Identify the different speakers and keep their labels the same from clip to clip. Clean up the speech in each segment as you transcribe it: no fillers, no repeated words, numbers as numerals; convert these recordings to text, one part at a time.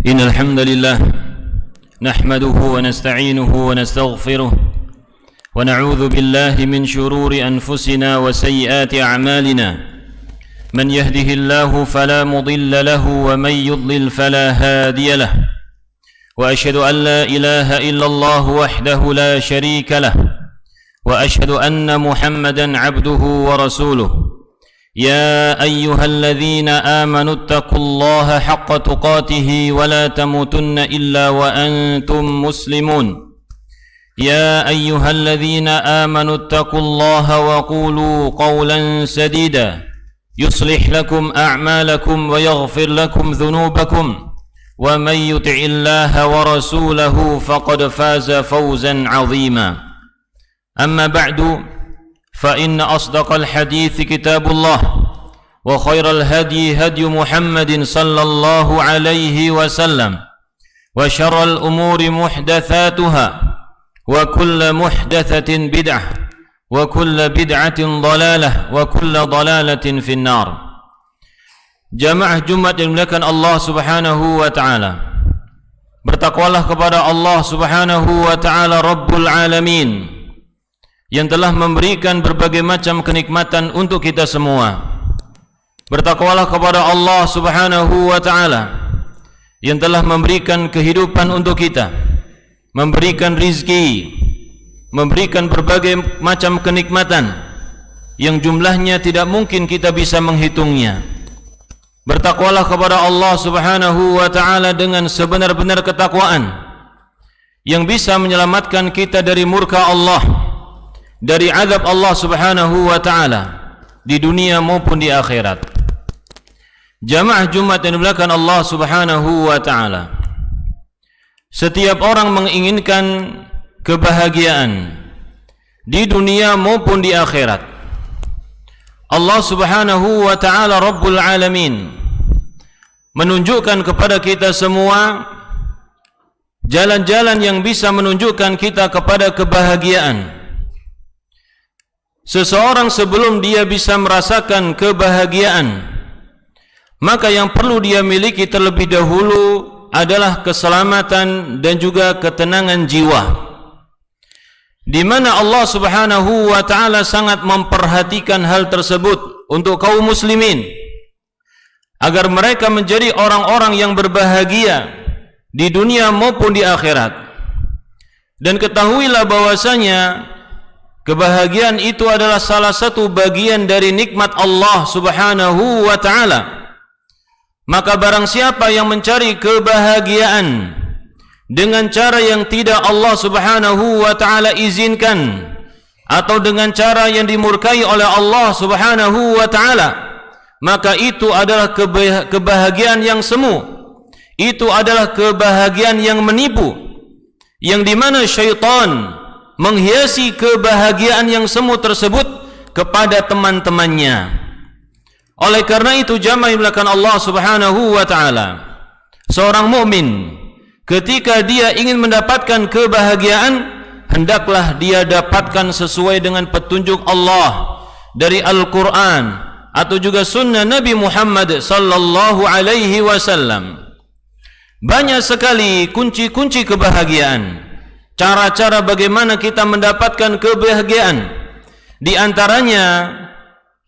Speaker 1: إن الحمد لله نحمده ونستعينه ونستغفره ونعوذ بالله من شرور أنفسنا وسيئات أعمالنا من يهده الله فلا مضل له ومن يضلل فلا هادي له وأشهد أن لا إله إلا الله وحده لا شريك له وأشهد أن محمدا عبده ورسوله يا أيها الذين آمنوا اتقوا الله حق تقاته ولا تموتن إلا وأنتم مسلمون يا أيها الذين آمنوا اتقوا الله وقولوا قولا سديدا يصلح لكم أعمالكم ويغفر لكم ذنوبكم ومن يطع الله ورسوله فقد فاز فوزا عظيما أما بعد فإن أصدق الحديث كتاب الله وخير الهدي هدي محمد صلى الله عليه وسلم وشر الأمور محدثاتها وكل محدثة بدعة وكل بدعة ضلالة وكل ضلالة في النار. Jamaah Jumat yang dimuliakan Allah Subhanahu wa taala. Bertakwalah kepada Allah Subhanahu wa taala Rabbul Alamin yang telah memberikan berbagai macam kenikmatan untuk kita semua. Bertakwalah kepada Allah Subhanahu wa taala yang telah memberikan kehidupan untuk kita, memberikan rizki, memberikan berbagai macam kenikmatan yang jumlahnya tidak mungkin kita bisa menghitungnya. Bertakwalah kepada Allah Subhanahu wa taala dengan sebenar-benar ketakwaan yang bisa menyelamatkan kita dari murka Allah, dari azab Allah Subhanahu wa taala di dunia maupun di akhirat. Jamaah Jumat yang dimuliakan Allah Subhanahu wa taala. Setiap orang menginginkan kebahagiaan di dunia maupun di akhirat. Allah Subhanahu wa taala Rabbul Alamin menunjukkan kepada kita semua jalan-jalan yang bisa menunjukkan kita kepada kebahagiaan. Seseorang sebelum dia bisa merasakan kebahagiaan, maka yang perlu dia miliki terlebih dahulu adalah keselamatan dan juga ketenangan jiwa, di mana Allah Subhanahu wa taala sangat memperhatikan hal tersebut untuk kaum muslimin agar mereka menjadi orang-orang yang berbahagia di dunia maupun di akhirat. Dan ketahuilah bahwasanya kebahagiaan itu adalah salah satu bagian dari nikmat Allah Subhanahu wa taala. Maka barang siapa yang mencari kebahagiaan dengan cara yang tidak Allah Subhanahu wa taala izinkan, atau dengan cara yang dimurkai oleh Allah Subhanahu wa taala, maka itu adalah kebahagiaan yang semu. Itu adalah kebahagiaan yang menipu, yang dimana syaitan menghiasi kebahagiaan yang semu tersebut kepada teman-temannya. Oleh karena itu jamaah yang dimuliakan Allah Subhanahu wa taala, seorang mukmin ketika dia ingin mendapatkan kebahagiaan, hendaklah dia dapatkan sesuai dengan petunjuk Allah dari Al-Qur'an atau juga sunnah Nabi Muhammad sallallahu alaihi wasallam. Banyak sekali kunci-kunci kebahagiaan, cara-cara bagaimana kita mendapatkan kebahagiaan. Di antaranya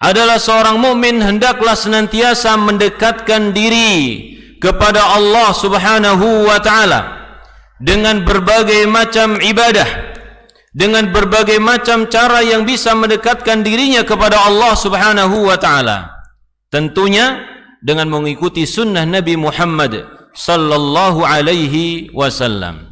Speaker 1: adalah seorang mukmin hendaklah senantiasa mendekatkan diri kepada Allah Subhanahu wa taala dengan berbagai macam ibadah, dengan berbagai macam cara yang bisa mendekatkan dirinya kepada Allah Subhanahu wa taala. Tentunya dengan mengikuti sunnah Nabi Muhammad sallallahu alaihi wasallam.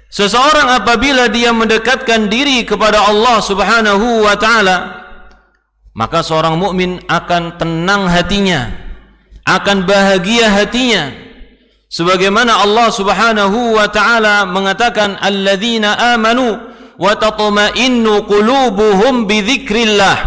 Speaker 1: Seseorang apabila dia mendekatkan diri kepada Allah Subhanahu wa taala, maka seorang mukmin akan tenang hatinya, akan bahagia hatinya. Sebagaimana Allah Subhanahu wa taala mengatakan, alladzina amanu wa tatma'innu qulubuhum bi dzikrillah.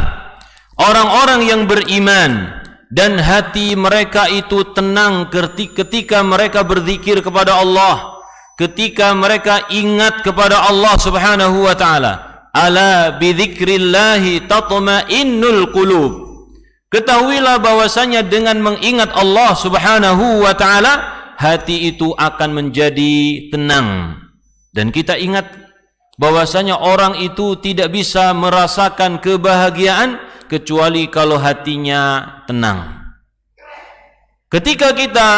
Speaker 1: Orang-orang yang beriman dan hati mereka itu tenang ketika mereka berzikir kepada Allah, ketika mereka ingat kepada Allah Subhanahu wa taala. Ala bi dzikrillahi tatma'innul qulub. Ketahuilah bahwasanya dengan mengingat Allah Subhanahu wa taala, hati itu akan menjadi tenang. Dan kita ingat bahwasanya orang itu tidak bisa merasakan kebahagiaan kecuali kalau hatinya tenang. Ketika kita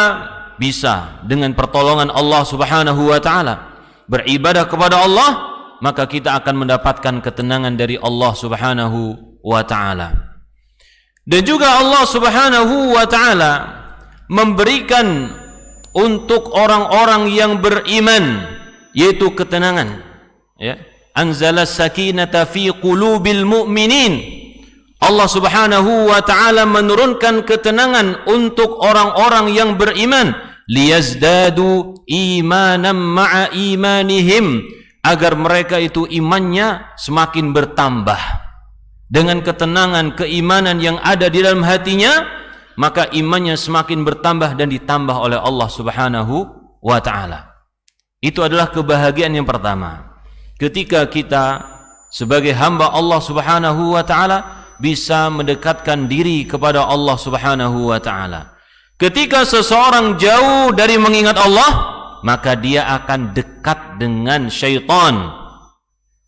Speaker 1: bisa dengan pertolongan Allah Subhanahu wa taala beribadah kepada Allah, maka kita akan mendapatkan ketenangan dari Allah Subhanahu wa taala. Dan juga Allah Subhanahu wa taala memberikan untuk orang-orang yang beriman yaitu ketenangan, ya. Anzalas sakinata fi qulubil mu'minin. Allah Subhanahu wa taala menurunkan ketenangan untuk orang-orang yang beriman, liyazdadu imanan ma'a imanihim, agar mereka itu imannya semakin bertambah. Dengan ketenangan keimanan yang ada di dalam hatinya, maka imannya semakin bertambah dan ditambah oleh Allah Subhanahu wa taala. Itu adalah kebahagiaan yang pertama. Ketika kita sebagai hamba Allah Subhanahu wa taala bisa mendekatkan diri kepada Allah Subhanahu wa taala. Ketika seseorang jauh dari mengingat Allah, maka dia akan dekat dengan syaitan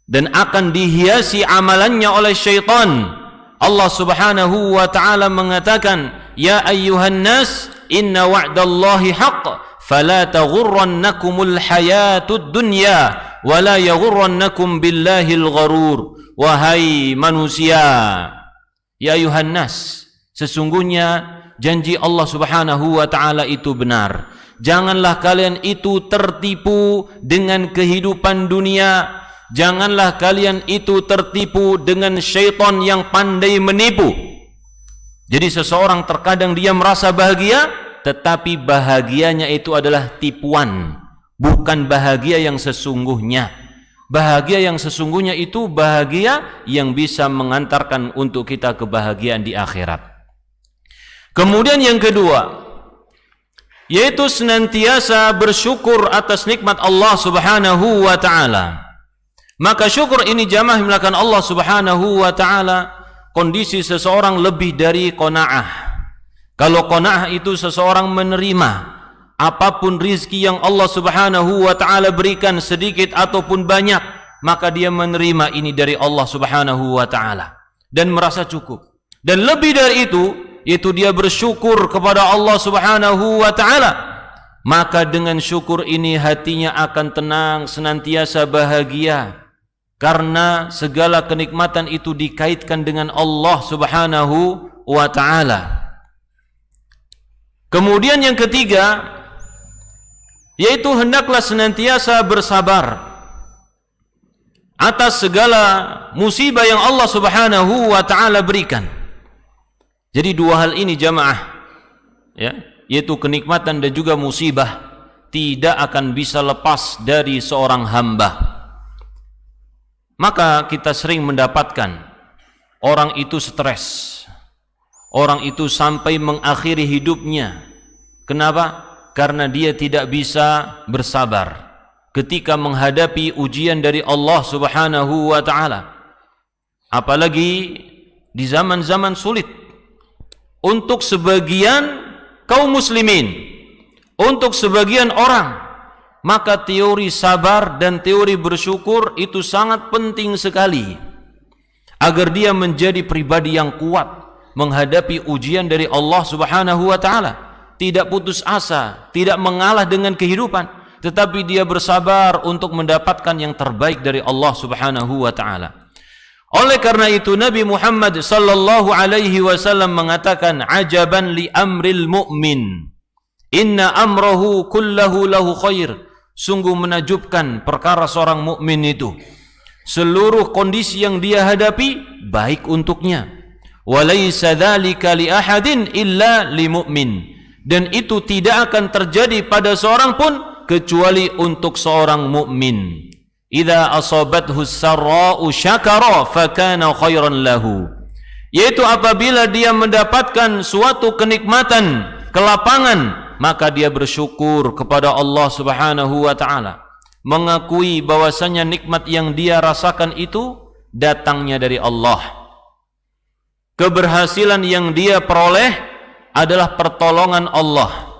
Speaker 1: dan akan dihiasi amalannya oleh syaitan. Allah Subhanahu wa taala mengatakan, "Ya ayyuhan nas, inna wa'dallahi haqq, fala taghurrannakumul hayatud dunya, wala yaghurrannakum billahil gharur." Wahai manusia, ya ayuhan nas, sesungguhnya janji Allah Subhanahu wa taala itu benar. Janganlah kalian itu tertipu dengan kehidupan dunia. Janganlah kalian itu tertipu dengan syaitan yang pandai menipu. Jadi seseorang terkadang dia merasa bahagia, tetapi bahagianya itu adalah tipuan, bukan bahagia yang sesungguhnya. Bahagia yang sesungguhnya itu bahagia yang bisa mengantarkan untuk kita kebahagiaan di akhirat. Kemudian yang kedua, yaitu senantiasa bersyukur atas nikmat Allah Subhanahu wa taala. Maka syukur ini jamaah melakukan Allah Subhanahu wa taala, kondisi seseorang lebih dari qanaah. Kalau qanaah itu seseorang menerima apapun rizki yang Allah Subhanahu wa taala berikan, sedikit ataupun banyak, maka dia menerima ini dari Allah Subhanahu wa taala dan merasa cukup. Dan lebih dari itu, yaitu dia bersyukur kepada Allah Subhanahu wa taala. Maka dengan syukur ini hatinya akan tenang, senantiasa bahagia, karena segala kenikmatan itu dikaitkan dengan Allah Subhanahu wa taala. Kemudian yang ketiga, yaitu hendaklah senantiasa bersabar atas segala musibah yang Allah Subhanahu wa taala berikan. Jadi dua hal ini jamaah, ya, yaitu kenikmatan dan juga musibah, tidak akan bisa lepas dari seorang hamba. Maka kita sering mendapatkan orang itu stres, orang itu sampai mengakhiri hidupnya. Kenapa? Karena dia tidak bisa bersabar ketika menghadapi ujian dari Allah Subhanahu wa taala. Apalagi di zaman-zaman sulit. Untuk sebagian kaum muslimin, untuk sebagian orang, maka teori sabar dan teori bersyukur itu sangat penting sekali agar dia menjadi pribadi yang kuat menghadapi ujian dari Allah Subhanahu wa taala. Tidak putus asa, tidak mengalah dengan kehidupan, tetapi dia bersabar untuk mendapatkan yang terbaik dari Allah Subhanahu wa taala. Oleh karena itu Nabi Muhammad sallallahu alaihi wasallam mengatakan, "Ajaban li amril mu'min, inna amrahu kullahu lahu khair." Sungguh menakjubkan perkara seorang mukmin itu. Seluruh kondisi yang dia hadapi baik untuknya. Wa laisa dzalika li ahadin illa li mu'min. Dan itu tidak akan terjadi pada seorang pun kecuali untuk seorang mukmin. Idza asabathu sarra'u syakara fakana khairan lahu. Yaitu apabila dia mendapatkan suatu kenikmatan, kelapangan, maka dia bersyukur kepada Allah Subhanahu wa taala, mengakui bahwasanya nikmat yang dia rasakan itu datangnya dari Allah. Keberhasilan yang dia peroleh adalah pertolongan Allah.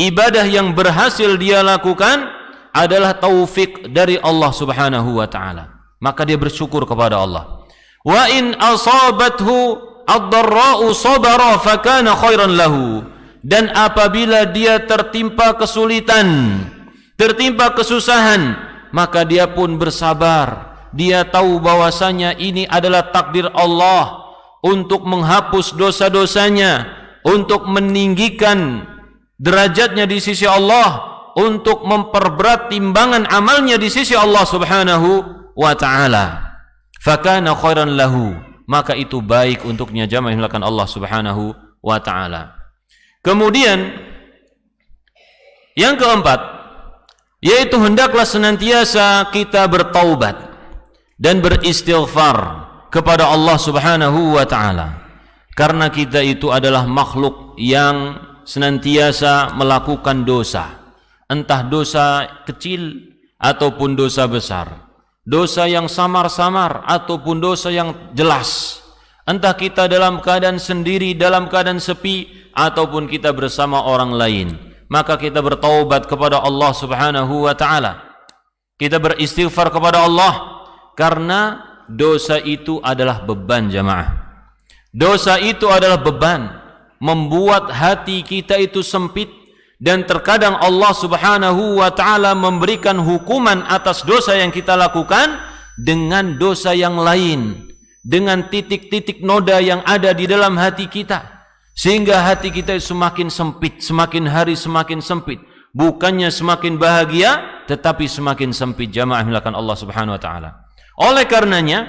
Speaker 1: ibadah yang berhasil dia lakukan adalah taufik dari Allah Subhanahu wa taala. Maka dia bersyukur kepada Allah. Wa in asabathu ad-dharra'u sabara fakana khairan lahu. Dan apabila dia tertimpa kesulitan, tertimpa kesusahan, maka dia pun bersabar. Dia tahu bahwasanya ini adalah takdir Allah untuk menghapus dosa-dosanya, untuk meninggikan derajatnya di sisi Allah, untuk memperberat timbangan amalnya di sisi Allah Subhanahu wa ta'ala. Fakana khairan lahu, maka itu baik untuknya, jamaah yang dimuliakan Allah Subhanahu wa ta'ala. Kemudian yang keempat, yaitu hendaklah senantiasa kita bertaubat dan beristighfar kepada Allah Subhanahu wa ta'ala, karena kita itu adalah makhluk yang senantiasa melakukan dosa, entah dosa kecil ataupun dosa besar, dosa yang samar-samar ataupun dosa yang jelas, entah kita dalam keadaan sendiri, dalam keadaan sepi, ataupun kita bersama orang lain. Maka kita bertaubat kepada Allah Subhanahu wa ta'ala, kita beristighfar kepada Allah, karena dosa itu adalah beban, jamaah. Dosa itu adalah beban, membuat hati kita itu sempit, dan terkadang Allah Subhanahu wa ta'ala memberikan hukuman atas dosa yang kita lakukan dengan dosa yang lain, dengan titik-titik noda yang ada di dalam hati kita, sehingga hati kita semakin sempit, semakin hari semakin sempit, bukannya semakin bahagia tetapi semakin sempit, jamaah dimuliakan Allah Subhanahu wa ta'ala. Oleh karenanya,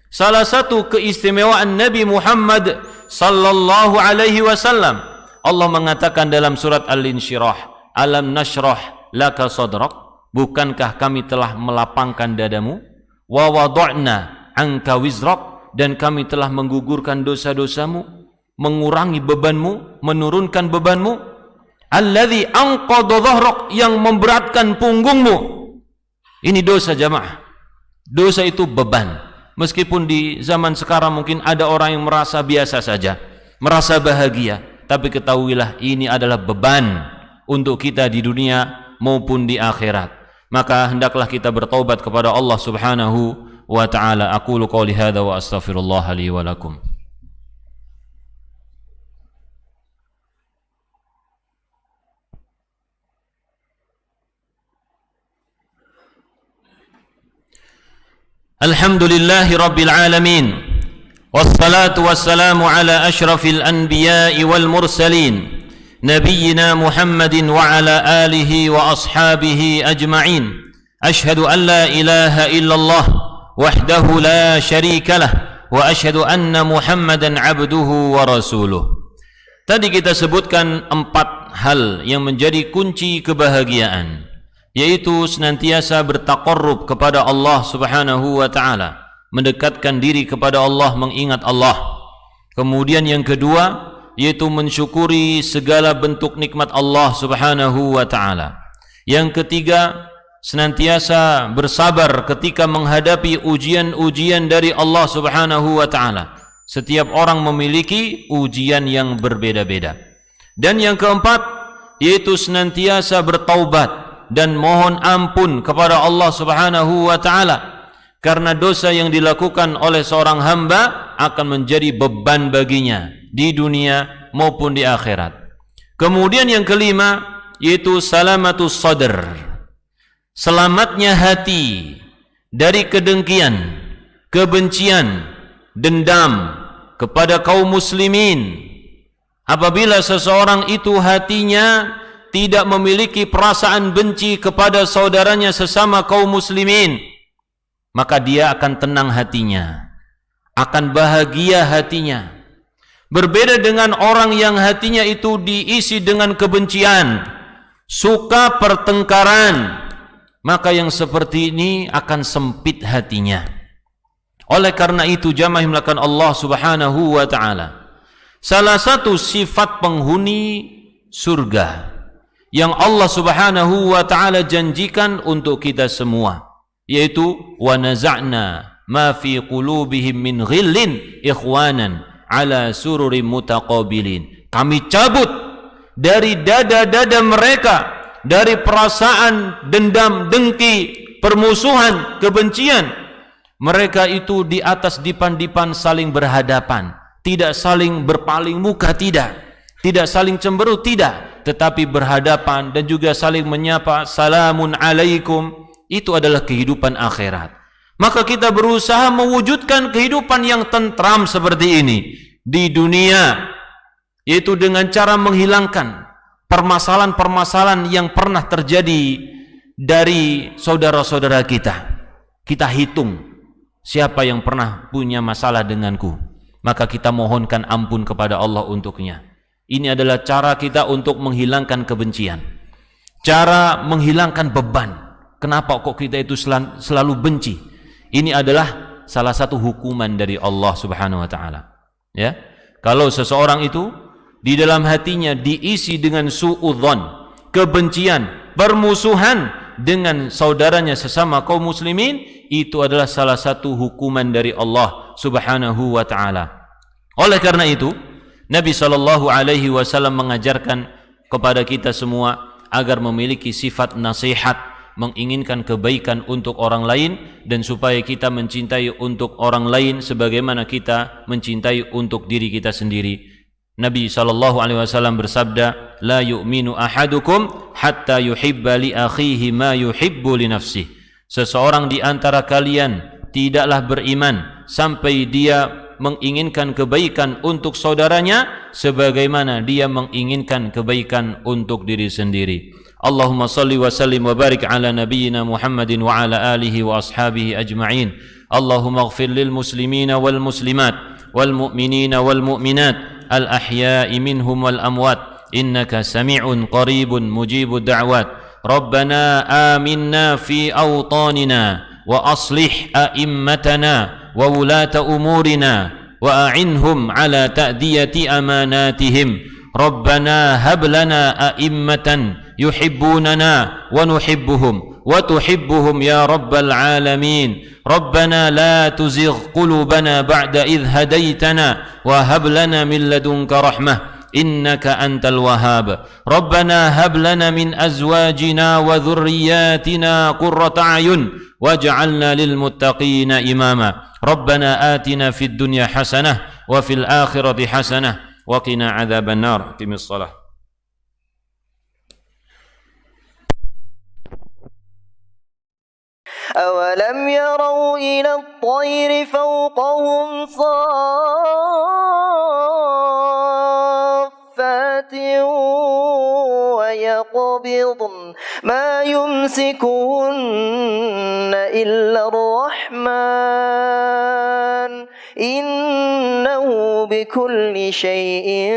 Speaker 1: salah satu keistimewaan Nabi Muhammad sallallahu alaihi wasallam, Allah mengatakan dalam surat Al-Insyirah, alam nashrah laka sadrak, bukankah kami telah melapangkan dadamu, wa wada'na anka wizrak, dan kami telah menggugurkan dosa-dosamu, mengurangi bebanmu, menurunkan bebanmu, alladzi anqadha dhahrak, yang memberatkan punggungmu. Ini dosa, jamaah. Dosa itu beban. Meskipun di zaman sekarang mungkin ada orang yang merasa biasa saja, merasa bahagia, tapi ketahuilah ini adalah beban untuk kita di dunia maupun di akhirat. Maka hendaklah kita bertaubat kepada Allah Subhanahu wa ta'ala. Aqulu qouli hadza wa astaghfirullah li wa lakum. Alhamdulillahi Rabbil Alamin, wassalatu wassalamu ala ashrafil anbiya'i wal mursalin, nabiyyina Muhammadin wa ala alihi wa ashabihi ajma'in. Ashhadu an la ilaha illallah wahdahu la syarika lah, wa ashhadu anna Muhammadan abduhu wa rasuluh. Tadi kita sebutkan 4 hal yang menjadi kunci kebahagiaan, yaitu senantiasa bertaqarrub kepada Allah Subhanahu wa ta'ala, mendekatkan diri kepada Allah, mengingat Allah. Kemudian yang kedua, yaitu mensyukuri segala bentuk nikmat Allah Subhanahu wa ta'ala. Yang ketiga, senantiasa bersabar ketika menghadapi ujian-ujian dari Allah Subhanahu wa ta'ala. Setiap orang memiliki ujian yang berbeda-beda. Dan yang keempat, yaitu senantiasa bertaubat dan mohon ampun kepada Allah Subhanahu wa ta'ala, karena dosa yang dilakukan oleh seorang hamba akan menjadi beban baginya di dunia maupun di akhirat. Kemudian yang kelima, yaitu salamatus sadr, selamatnya hati dari kedengkian, kebencian, dendam kepada kaum muslimin. Apabila seseorang itu hatinya tidak memiliki perasaan benci kepada saudaranya sesama kaum muslimin, maka dia akan tenang hatinya, akan bahagia hatinya. Berbeda dengan orang yang hatinya itu diisi dengan kebencian, suka pertengkaran, maka yang seperti ini akan sempit hatinya. Oleh karena itu, jamaah yang dimuliakan Allah Subhanahu wa ta'ala, salah satu sifat penghuni surga yang Allah Subhanahu wa ta'ala janjikan untuk kita semua, yaitu wa naza'na ma fi qulubihim min ghillin ikhwanan ala sururin mutaqabilin. Kami cabut dari dada-dada mereka, dari perasaan dendam, dengki, permusuhan, kebencian. Mereka itu di atas dipan-dipan saling berhadapan, tidak saling berpaling muka, tidak saling cemberut, tidak, tetapi berhadapan dan juga saling menyapa, salamun alaikum. Itu adalah kehidupan akhirat. Maka kita berusaha mewujudkan kehidupan yang tentram seperti ini di dunia, yaitu dengan cara menghilangkan permasalahan-permasalahan yang pernah terjadi dari saudara-saudara kita. Kita hitung siapa yang pernah punya masalah denganku, maka kita mohonkan ampun kepada Allah untuknya. Ini adalah cara kita untuk menghilangkan kebencian, cara menghilangkan beban. Kenapa kok kita itu selalu benci? Ini adalah salah satu hukuman dari Allah Subhanahu wa taala. Ya. Kalau seseorang itu di dalam hatinya diisi dengan suudzon, kebencian, permusuhan dengan saudaranya sesama kaum muslimin, itu adalah salah satu hukuman dari Allah Subhanahu wa taala. Oleh karena itu, Nabi sallallahu alaihi wasallam mengajarkan kepada kita semua agar memiliki sifat nasihat, menginginkan kebaikan untuk orang lain, dan supaya kita mencintai untuk orang lain sebagaimana kita mencintai untuk diri kita sendiri. Nabi sallallahu alaihi wasallam bersabda, "La yu'minu ahadukum hatta yuhibba li akhihi ma yuhibbu li nafsihi." Seseorang di antara kalian tidaklah beriman sampai dia menginginkan kebaikan untuk saudaranya sebagaimana dia menginginkan kebaikan untuk diri sendiri. Allahumma salli wa sallim wa barik ala nabiyyina Muhammadin wa ala alihi wa ashabihi ajma'in. Allahumma ighfir lil muslimina wal muslimat wal mu'minina wal mu'minat al ahya'i minhum wal amwat innaka sami'un qaribun mujibud da'wat. Rabbana aminna fi awtanina wa aslih a'immatana wa wulata umurina wa a'inhum ala ta'diyati amanatihim. Rabbana hab lana a'immatan yuhibbunana wa nuhibbuhum wa tuhibbuhum ya rabbal alamin. Rabbana la tuzigh qulubana ba'da idh hadaytana wa hab lana min ladunka rahmah innaka antal wahhab. Rabbana hab lana min azwajina wa dhurriyyatina qurrata a'yun waj'alna lil muttaqina imama. Rabbana atina fid dunya hasanah wa fil akhirati hasanah wa qina adzaban nar. Aqimis shalah.
Speaker 2: أولم يروا إلى الطير فوقهم صافات ويقبضن ما يمسكهن إلا الرحمن إنه بكل شيء